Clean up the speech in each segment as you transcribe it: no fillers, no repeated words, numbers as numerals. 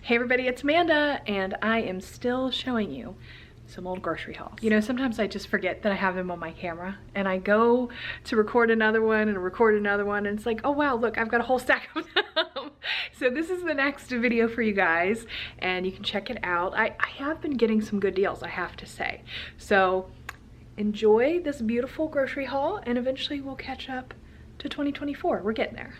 Hey everybody, it's Amanda, and I am still showing you some old grocery hauls. You know, sometimes I just forget that I have them on my camera, and I go to record another one, and it's like, oh wow, look, I've got a whole stack of them. So this is the next video for you guys, and you can check it out. I have been getting some good deals, I have to say. So enjoy this beautiful grocery haul, and eventually we'll catch up to 2024. We're getting there.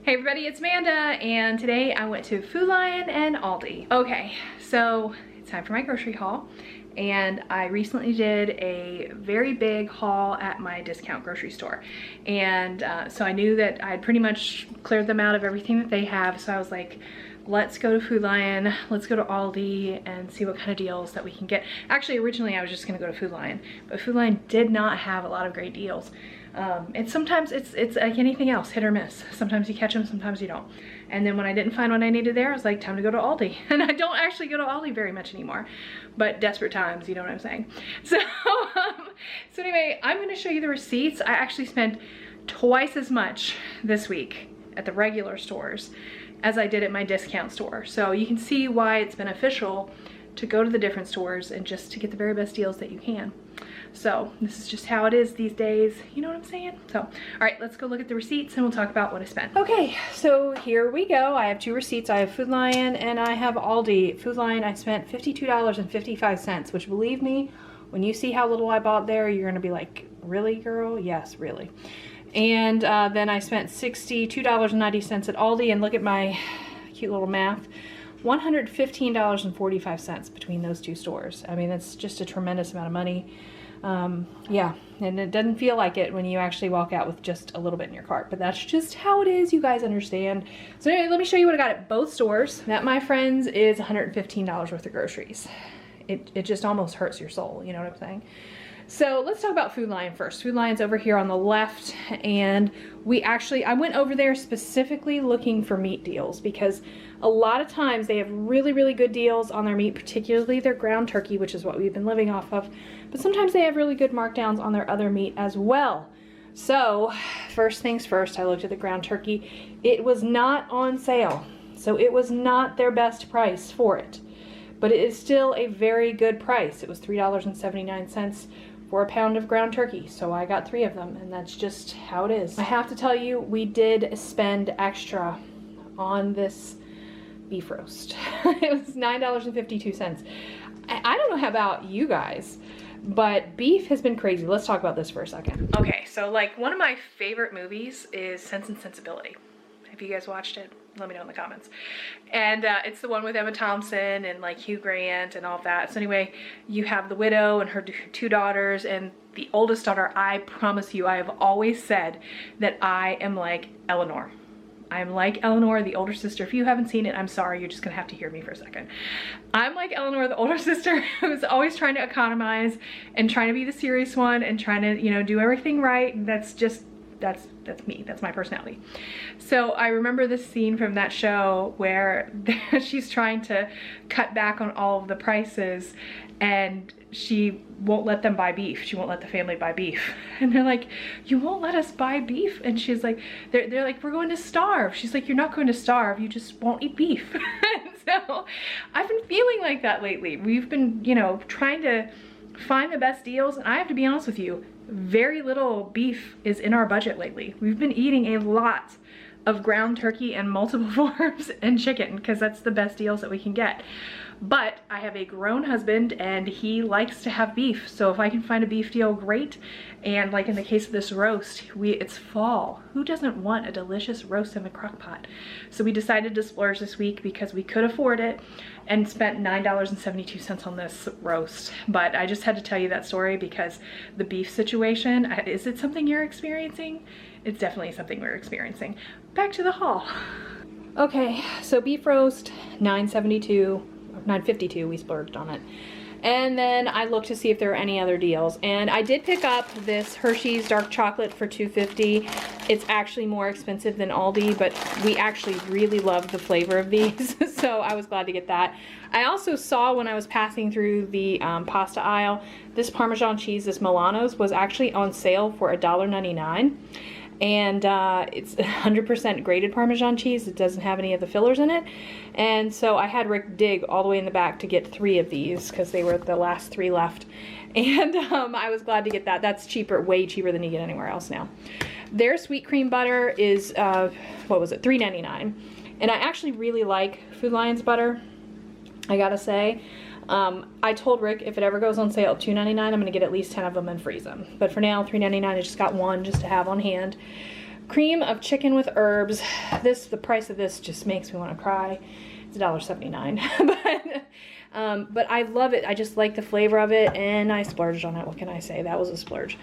Hey everybody, it's Amanda, and today I went to Food Lion and Aldi. Okay, so it's time for my grocery haul, and I recently did a very big haul at my discount grocery store, and so I knew that I had pretty much cleared them out of everything that they have, so I was like, let's go to Food Lion, let's go to Aldi and see what kind of deals that we can get. Actually, originally I was just gonna go to Food Lion, but Food Lion did not have a lot of great deals. And sometimes it's like anything else, hit or miss. Sometimes you catch them, sometimes you don't. And then when I didn't find what I needed there, I was like, time to go to Aldi. And I don't actually go to Aldi very much anymore, but desperate times, you know what I'm saying? So, so anyway, I'm gonna show you the receipts. I actually spent twice as much this week at the regular stores as I did at my discount store. So you can see why it's beneficial to go to the different stores and just to get the very best deals that you can. So this is just how it is these days, you know what I'm saying? So, all right, let's go look at the receipts and we'll talk about what I spent. Okay, so here we go. I have two receipts. I have Food Lion and I have Aldi. Food Lion, I spent $52.55, which, believe me, when you see how little I bought there, you're gonna be like, really, girl? Yes, really. And then I spent $62.90 at Aldi, and look at my cute little math, $115.45 between those two stores. I mean, that's just a tremendous amount of money. Yeah, and it doesn't feel like it when you actually walk out with just a little bit in your cart, but that's just how it is, you guys understand. So anyway, let me show you what I got at both stores. That, my friends, is $115 worth of groceries. It just almost hurts your soul, you know what I'm saying? So let's talk about Food Lion first. Food Lion's over here on the left, and I went over there specifically looking for meat deals, because a lot of times they have really, really good deals on their meat, particularly their ground turkey, which is what we've been living off of, but sometimes they have really good markdowns on their other meat as well. So first things first, I looked at the ground turkey. It was not on sale, so it was not their best price for it, but it is still a very good price. It was $3.79 for a pound of ground turkey, so I got 3 of them, and that's just how it is. I have to tell you, we did spend extra on this beef roast. It was $9.52. I don't know how about you guys, but beef has been crazy. Let's talk about this for a second. Okay, so like one of my favorite movies is Sense and Sensibility. Have you guys watched it? Let me know in the comments. And it's the one with Emma Thompson and like Hugh Grant and all of that. So anyway, you have the widow and her 2 daughters, and the oldest daughter, I promise you, I have always said that I am like Eleanor. I'm like Eleanor, the older sister. If you haven't seen it, I'm sorry, you're just gonna have to hear me for a second. I'm like Eleanor, the older sister, who's always trying to economize and trying to be the serious one and trying to, you know, do everything right. That's me, that's my personality. So I remember this scene from that show where she's trying to cut back on all of the prices, and she won't let them buy beef. She won't let the family buy beef. And they're like, you won't let us buy beef? And she's like, they're like, we're going to starve. She's like, you're not going to starve, you just won't eat beef. So I've been feeling like that lately. We've been, you know, trying to find the best deals, and I have to be honest with you, very little beef is in our budget lately. We've been eating a lot of ground turkey and multiple forms and chicken, because that's the best deals that we can get. But I have a grown husband and he likes to have beef, so if I can find a beef deal, great. And like in the case of this roast, it's fall. Who doesn't want a delicious roast in the crock pot? So we decided to splurge this week because we could afford it, and spent $9.72 on this roast. But I just had to tell you that story because the beef situation, is it something you're experiencing? It's definitely something we're experiencing. Back to the haul. Okay, so beef roast, $9.72, $9.52, we splurged on it. And then I looked to see if there were any other deals. And I did pick up this Hershey's dark chocolate for $2.50. It's actually more expensive than Aldi, but we actually really love the flavor of these. So I was glad to get that. I also saw when I was passing through the pasta aisle, this Parmesan cheese, this Milano's, was actually on sale for $1.99. And it's 100% grated Parmesan cheese. It doesn't have any of the fillers in it. And so I had Rick dig all the way in the back to get 3 of these because they were the last 3 left. And I was glad to get that. That's cheaper, way cheaper than you get anywhere else now. Their sweet cream butter is, what was it, $3.99. And I actually really like Food Lion's butter, I gotta say. I told Rick if it ever goes on sale at $2.99, I'm gonna get at least 10 of them and freeze them. But for now, $3.99, I just got 1 just to have on hand. Cream of chicken with herbs. The price of this just makes me want to cry. It's $1.79. But I love it. I just like the flavor of it, and I splurged on it. What can I say? That was a splurge.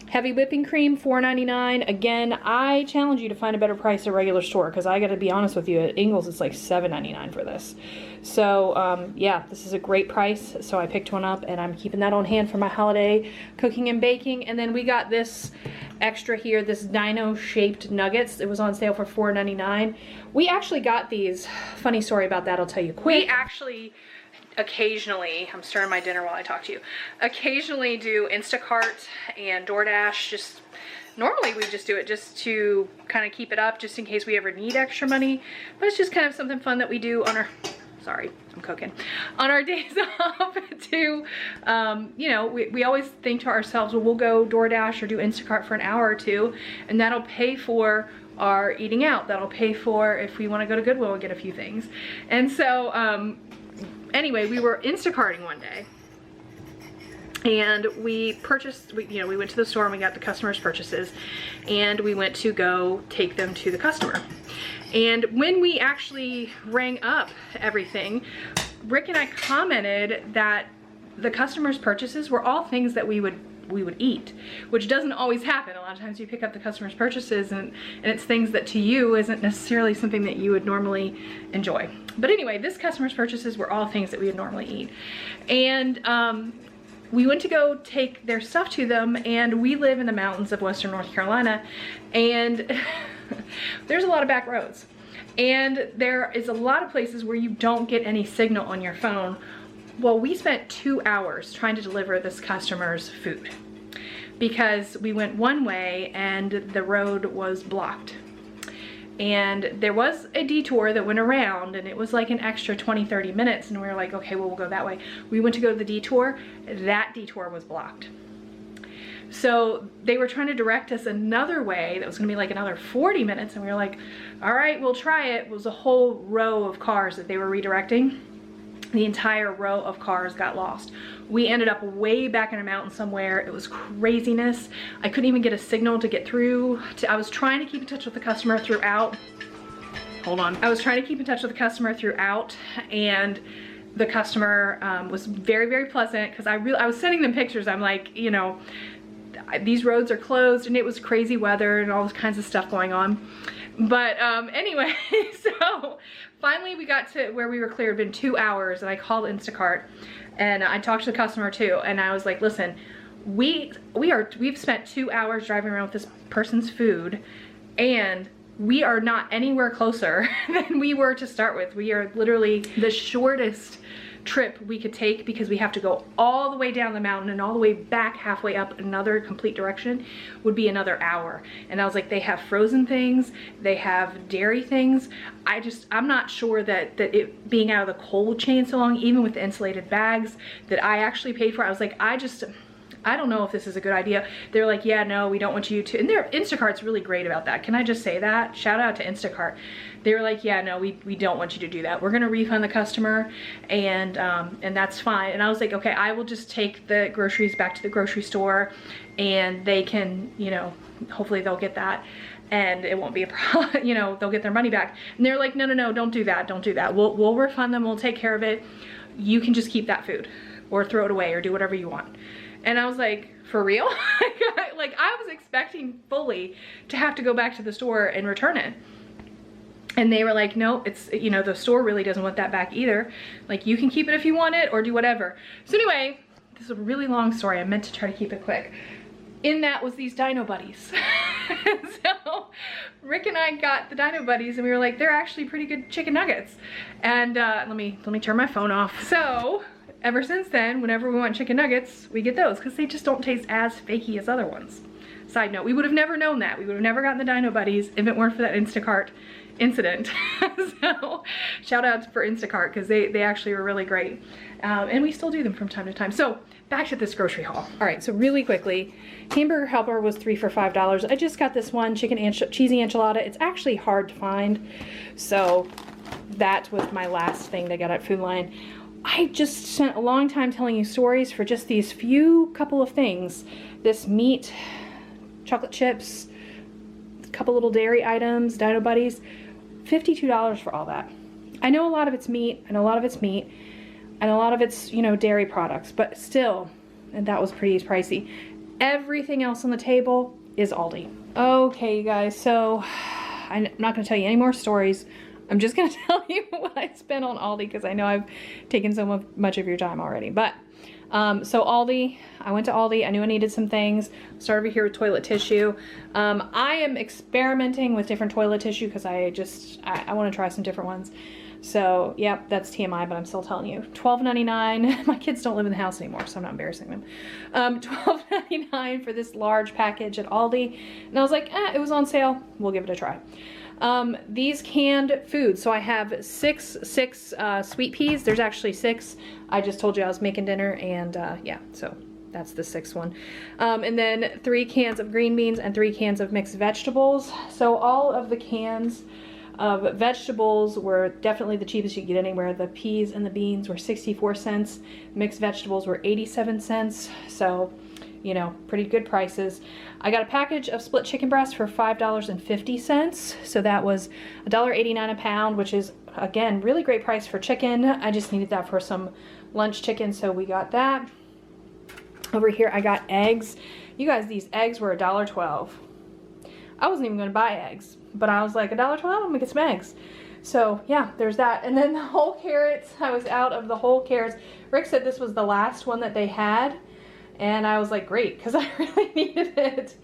Heavy whipping cream, $4.99. Again, I challenge you to find a better price at a regular store, because I gotta be honest with you, at Ingles it's like $7.99 for this. So yeah, this is a great price. So I picked one up, and I'm keeping that on hand for my holiday cooking and baking. And then we got this extra here, this dino shaped nuggets. It was on sale for $4.99. We actually got these. Funny story about that, I'll tell you quick. We actually occasionally, I'm stirring my dinner while I talk to you, occasionally do Instacart and DoorDash. Just normally we just do it just to kind of keep it up, just in case we ever need extra money. But it's just kind of something fun that we do on our, sorry, I'm cooking, on our days off to, you know, we always think to ourselves, well, we'll go DoorDash or do Instacart for an hour or two, and that'll pay for our eating out. That'll pay for if we want to go to Goodwill and get a few things. And so, anyway, we were Instacarting one day, and we purchased, we went to the store and we got the customers' purchases, and we went to go take them to the customer. And when we actually rang up everything, Rick and I commented that the customers' purchases were all things that we would eat, which doesn't always happen. A lot of times you pick up the customer's purchases and it's things that to you isn't necessarily something that you would normally enjoy. But anyway, this customer's purchases were all things that we would normally eat. And we went to go take their stuff to them, and we live in the mountains of Western North Carolina, and there's a lot of back roads. And there is a lot of places where you don't get any signal on your phone. Well, we spent 2 hours trying to deliver this customer's food because we went one way and the road was blocked. And there was a detour that went around, and it was like an extra 20-30 minutes, and we were like, okay, well, we'll go that way. We went to go to the detour. That detour was blocked. So they were trying to direct us another way that was gonna be like another 40 minutes, and we were like, all right, we'll try it. It was a whole row of cars that they were redirecting. The entire row of cars got lost. We ended up way back in a mountain somewhere. It was craziness. I couldn't even get a signal to get through. I was trying to keep in touch with the customer throughout. Hold on. I was trying to keep in touch with the customer throughout, and the customer was very, very pleasant, because I was sending them pictures. I'm like, you know, these roads are closed, and it was crazy weather and all this kinds of stuff going on. But anyway, so finally we got to where we were clear. It had been 2 hours, and I called Instacart, and I talked to the customer too, and I was like, listen, we've spent 2 hours driving around with this person's food, and we are not anywhere closer than we were to start with. We are literally the shortest trip we could take, because we have to go all the way down the mountain and all the way back halfway up another complete direction would be another hour. And I was like, they have frozen things, they have dairy things. I'm not sure that it being out of the cold chain so long, even with the insulated bags that I actually paid for, I was like, I don't know if this is a good idea. They're like, yeah, no, we don't want you to. And Instacart's really great about that. Can I just say that? Shout out to Instacart. They were like, yeah, no, we don't want you to do that. We're gonna refund the customer, and that's fine. And I was like, okay, I will just take the groceries back to the grocery store, and they can, you know, hopefully they'll get that, and it won't be a problem, you know, they'll get their money back. And they're like, no, no, no, don't do that, don't do that. We'll refund them, we'll take care of it. You can just keep that food, or throw it away, or do whatever you want. And I was like, for real? Like, I was expecting fully to have to go back to the store and return it. And they were like, no, it's, you know, the store really doesn't want that back either. Like, you can keep it if you want it or do whatever. So anyway, this is a really long story. I meant to try to keep it quick. In that was these Dino Buddies. So Rick and I got the Dino Buddies and we were like, they're actually pretty good chicken nuggets. And let me turn my phone off. So ever since then, whenever we want chicken nuggets, we get those because they just don't taste as fakey as other ones. Side note, we would have never known that. We would have never gotten the Dino Buddies if it weren't for that Instacart incident. So shout out for Instacart because they actually were really great. And we still do them from time to time. So back to this grocery haul. All right, so really quickly, hamburger helper was 3 for $5. I just got this one chicken cheesy enchilada. It's actually hard to find. So that was my last thing that I got at Food Lion. I just spent a long time telling you stories for just these couple of things. This meat, chocolate chips, a couple little dairy items, Dino Buddies, $52 for all that. I know a lot of it's meat, and a lot of it's meat, and a lot of it's, you know, dairy products, but still, and that was pretty pricey. Everything else on the table is Aldi. Okay, you guys, so I'm not gonna tell you any more stories. I'm just gonna tell you what I spent on Aldi because I know I've taken so much of your time already. But so Aldi, I went to Aldi. I knew I needed some things. Start over here with toilet tissue. I am experimenting with different toilet tissue because I want to try some different ones. So yep, that's TMI, but I'm still telling you. $12.99. My kids don't live in the house anymore, so I'm not embarrassing them. $12.99 for this large package at Aldi, and I was like, it was on sale. We'll give it a try. These canned foods. So I have six sweet peas. There's actually 6. I just told you I was making dinner, and yeah, so that's the 6th one. And then 3 cans of green beans and 3 cans of mixed vegetables. So all of the cans of vegetables were definitely the cheapest you could get anywhere. The peas and the beans were 64 cents. Mixed vegetables were 87 cents. So, you know, pretty good prices. I got a package of split chicken breasts for $5.50. So that was $1.89 a pound, which is, again, really great price for chicken. I just needed that for some lunch chicken, so we got that. Over here, I got eggs. You guys, these eggs were $1.12. I wasn't even going to buy eggs, but I was like, $1.12, I'm going to get some eggs. So yeah, there's that. And then the whole carrots, I was out of the whole carrots. Rick said this was the last one that they had. And I was like, great, because I really needed it.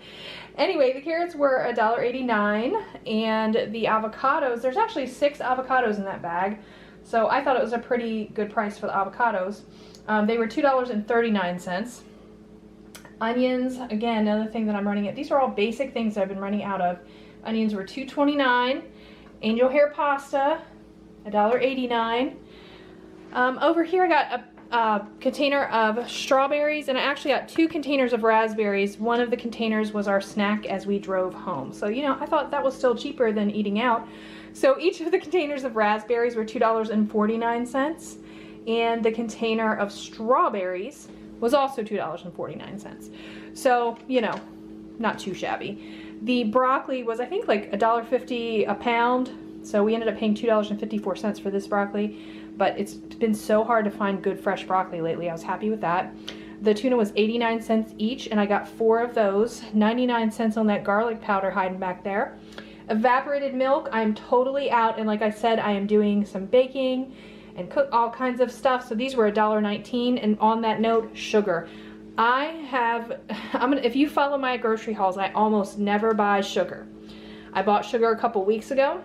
Anyway, the carrots were $1.89, and the avocados, there's actually 6 avocados in that bag. So I thought it was a pretty good price for the avocados. They were $2.39. Onions, again, another thing that I'm running at. These are all basic things that I've been running out of. Onions were $2.29. Angel hair pasta, $1.89. Over here I got a container of strawberries, and I actually got 2 containers of raspberries. One of the containers was our snack as we drove home. So, you know, I thought that was still cheaper than eating out. So each of the containers of raspberries were $2.49, and the container of strawberries was also $2.49. So, you know, not too shabby. The broccoli was, I think, like $1.50 a pound. So we ended up paying $2.54 for this broccoli. But it's been so hard to find good fresh broccoli lately. I was happy with that. The tuna was 89 cents each, and I got 4 of those. 99 cents on that garlic powder hiding back there. Evaporated milk, I'm totally out, and like I said, I am doing some baking and cook all kinds of stuff. So these were $1.19, and on that note, sugar. If you follow my grocery hauls, I almost never buy sugar. I bought sugar a couple weeks ago,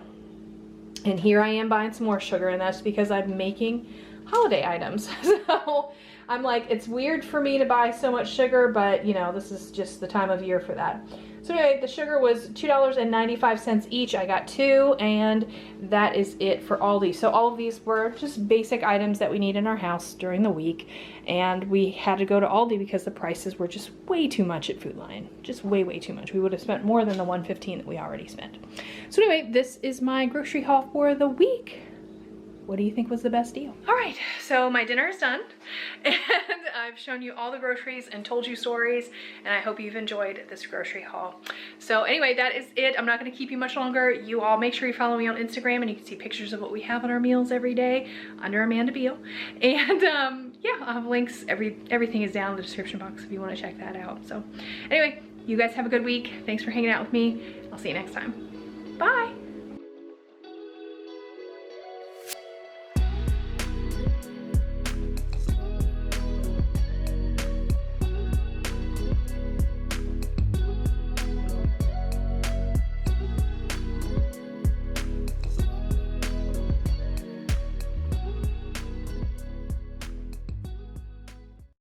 and here I am buying some more sugar, and that's because I'm making holiday items. So I'm like, it's weird for me to buy so much sugar, but you know, this is just the time of year for that. So anyway, the sugar was $2.95 each. I got 2, and that is it for Aldi. So all of these were just basic items that we need in our house during the week, and we had to go to Aldi because the prices were just way too much at Food Lion. Just way, way too much. We would have spent more than the $115 that we already spent. So anyway, this is my grocery haul for the week. What do you think was the best deal? All right, so my dinner is done, and I've shown you all the groceries and told you stories, and I hope you've enjoyed this grocery haul. So anyway, that is it. I'm not gonna keep you much longer. You all make sure you follow me on Instagram, and you can see pictures of what we have on our meals every day under Amanda Beal. And yeah, I'll have links. Everything is down in the description box if you wanna check that out. So anyway, you guys have a good week. Thanks for hanging out with me. I'll see you next time. Bye.